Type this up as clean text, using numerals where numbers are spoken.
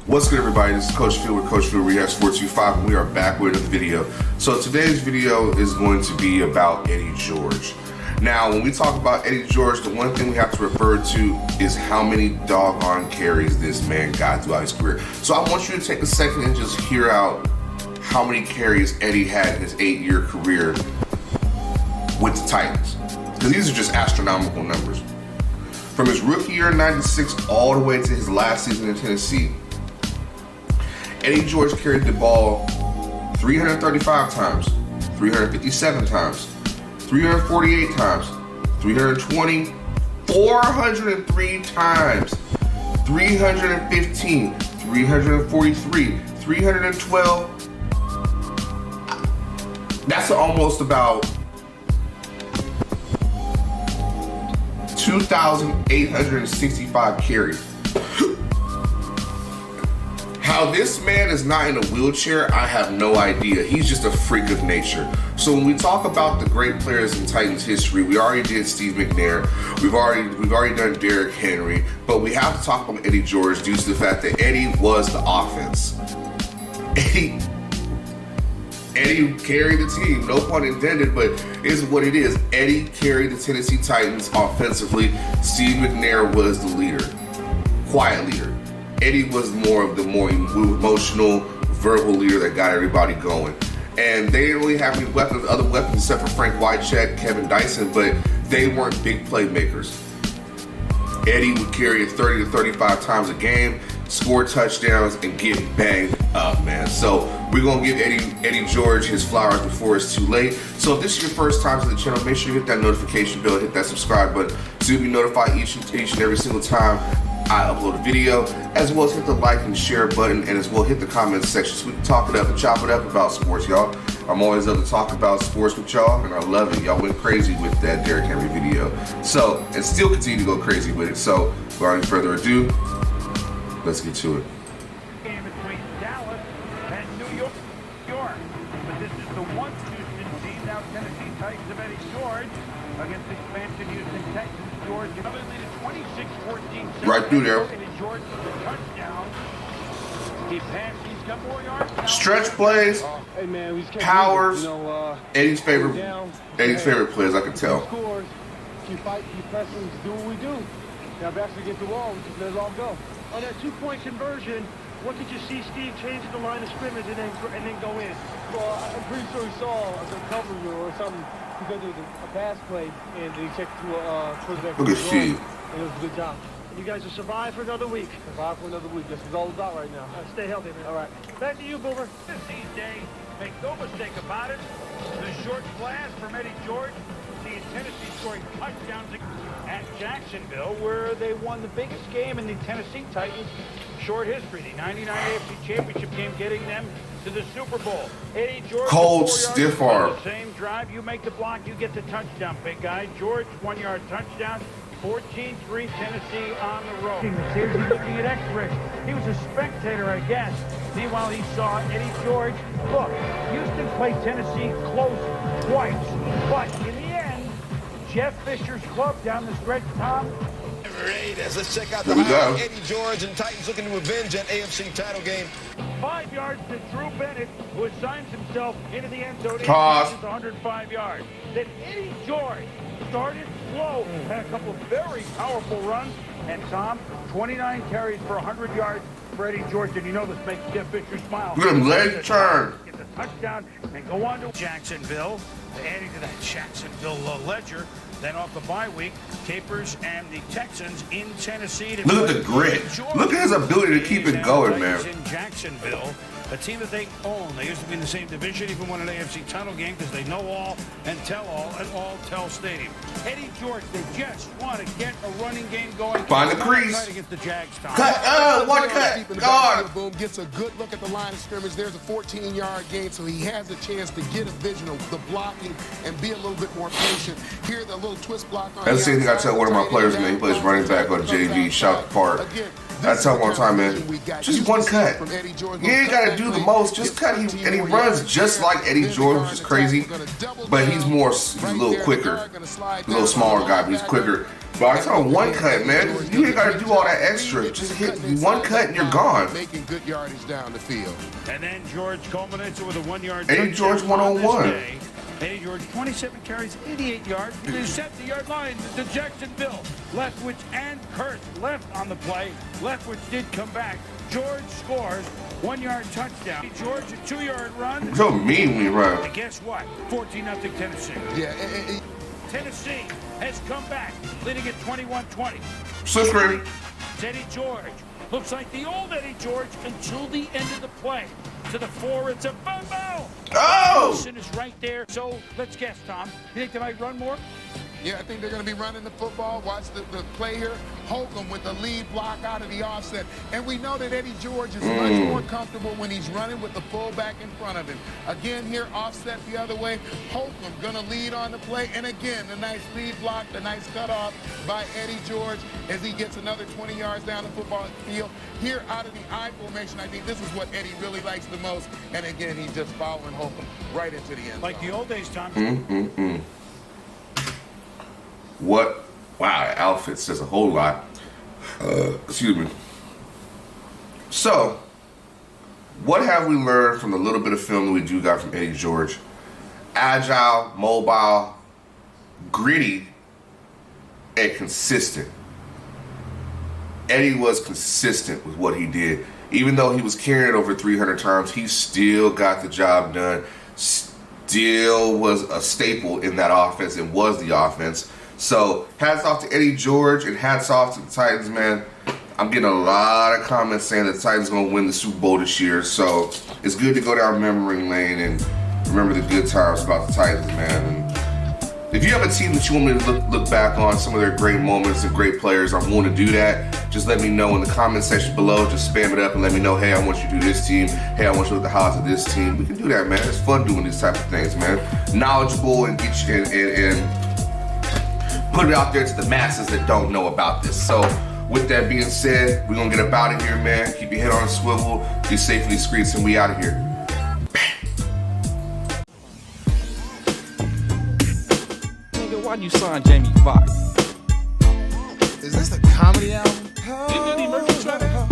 What's good, everybody? This is Coach Phil with CoachPhilReacts 425, and we are back with another video. So today's video is going to be about Eddie George. Now, when we talk about Eddie George, the one thing we have to refer to is how many doggone carries this man got throughout his career. So I want you to take a second and just hear out how many carries Eddie had in his 8-year career with the Titans, because these are just astronomical numbers. From his rookie year in '96 all the way to his last season in Tennessee, Eddie George carried the ball 335 times, 357 times, 348 times, 320, 403 times, 315, 343, 312. That's almost about 2,865 carries. How this man is not in a wheelchair, I have no idea. He's just a freak of nature. So when we talk about the great players in Titans history, we already did Steve McNair, we've already done Derrick Henry, but we have to talk about Eddie George due to the fact that Eddie was the offense. Eddie carried the team, no pun intended, but it's what it is. Eddie carried the Tennessee Titans offensively. Steve McNair was the leader, quiet leader. Eddie was more of the more emotional, verbal leader that got everybody going. And they didn't really have any other weapons except for Frank Wycheck, Kevin Dyson, but they weren't big playmakers. Eddie would carry it 30 to 35 times a game, score touchdowns, and get banged up, man. So we're gonna give Eddie George his flowers before it's too late. So if this is your first time to the channel, make sure you hit that notification bell, hit that subscribe button, so you'll be notified each and every single time I upload a video, as well as hit the like and share button, and as well hit the comments section so we can talk it up and chop it up about sports, y'all. I'm always up to talk about sports with y'all, and I love it. Y'all went crazy with that Derrick Henry video. So, and still continue to go crazy with it. So, without any further ado, let's get to it. Game between Dallas and New York. But this is the one Houston team, now Tennessee Titans of Eddie George against expansion Houston Texans. George coming in at 26-14. Right through there. George with a touchdown. He passed. He's got more yards. Stretch plays, hey man, we just powers. Eddie's favorite players, I can tell. Scores, keep fighting, keep pressing, do what we do. Now back to get the wall, we just let it all go. On that two-point conversion, what did you see Steve changing the line of scrimmage and then go in? Well, I'm pretty sure he saw a recovery or something because it was a pass play, and he checked to quarterback. Look at Steve. And it was a good job. You guys will survive for another week. Survive for another week. That's what it's all about right now. Stay healthy, man. All right. Back to you, Boomer. These days, make no mistake about it, the short blast from Eddie George, seeing Tennessee scoring touchdowns at Jacksonville, where they won the biggest game in the Tennessee Titans' short history, the '99 AFC Championship game, getting them to the Super Bowl. Eddie George, cold, stiff arm. The same drive, you make the block, you get the touchdown, big guy. George, 1-yard touchdown. 14-3 Tennessee on the road. Here's he looking at X-rays. He was a spectator, I guess. Meanwhile, he saw Eddie George. Look, Houston played Tennessee close twice, but in the end, Jeff Fisher's club down the stretch, Tom. Raiders. Let's check out the highlight. Eddie George and Titans looking to revenge that AFC title game. 5 yards to Drew Bennett, who assigns himself into the end zone. Toss. 105 yards. Then Eddie George started slow, had a couple of very powerful runs, and Tom, 29 carries for 100 yards for Eddie George, and you know this makes Jeff Fisher smile. Look at him, leg turn. Get the touchdown and go on to Jacksonville, adding to that Jacksonville ledger. Then off the bye week, Capers and the Texans in Tennessee. Look at the grit. Look at his ability to keep it going, man. In Jacksonville, a team that they own. They used to be in the same division, even won an AFC title game because they know all and tell all at All-Tel Stadium. Eddie George, they just want to get a running game going. Find the crease. Against the Jags, Tom. Cut. One cut. God. Boom, gets a good look at the line of scrimmage. There's a 14-yard gain, so he has a chance to get a vision of the blocking and be a little bit more patient. Here, the little twist block on That's the same thing I tell one of my players, man. He plays running back on JV, South Park. I tell him all the time, man, just one cut. You ain't got to do the most, just cut. And he runs just like Eddie George, which is crazy, but he's a little quicker. He's a little smaller guy, but he's quicker. But I tell him one cut, man. You ain't got to do all that extra. Just hit one cut and you're gone. Making good yardage down the field. And then George culminates it with a 1-yard Eddie George 101. Eddie George, 27 carries, 88 yards. To the 70-yard line to Jacksonville. Leftwich and Kurtz left on the play. Leftwich did come back. George scores. 1-yard touchdown. George, a 2-yard run. So mean when you run. And guess what? 14-0 Tennessee. Yeah. Tennessee has come back, leading at 21-20. Slip screen. Eddie George. Looks like the old Eddie George until the end of the play. To the 4, it's a fumble. Oh! Wilson is right there. So let's guess, Tom. You think they might run more? Yeah, I think they're going to be running the football. Watch the play here. Holcomb with the lead block out of the offset. And we know that Eddie George is much more comfortable when he's running with the fullback in front of him. Again, here, offset the other way. Holcomb going to lead on the play. And again, the nice lead block, the nice cutoff by Eddie George as he gets another 20 yards down the football field. Here, out of the I formation, I think this is what Eddie really likes the most. And again, he's just following Holcomb right into the end zone. Like the old days, Tom. What? Wow, outfit says a whole lot. Excuse me. So, what have we learned from the little bit of film that we do got from Eddie George? Agile, mobile, gritty, and consistent. Eddie was consistent with what he did. Even though he was carrying it over 300 times, he still got the job done. Still was a staple in that offense and was the offense. So, hats off to Eddie George and hats off to the Titans, man. I'm getting a lot of comments saying that the Titans are going to win the Super Bowl this year. So, it's good to go down memory lane and remember the good times about the Titans, man. And if you have a team that you want me to look back on, some of their great moments and great players, I'm willing to do that. Just let me know in the comment section below. Just spam it up and let me know, hey, I want you to do this team. Hey, I want you to look at the highlights of this team. We can do that, man. It's fun doing these type of things, man. Knowledgeable and get you and put it out there to the masses that don't know about this. So, with that being said, we're going to get up out of here, man. Keep your head on a swivel. Be safe in these streets, and we out of here. Nigga, why'd you sign Jamie Foxx? Is this the comedy album? Didn't Eddie Murphy try that?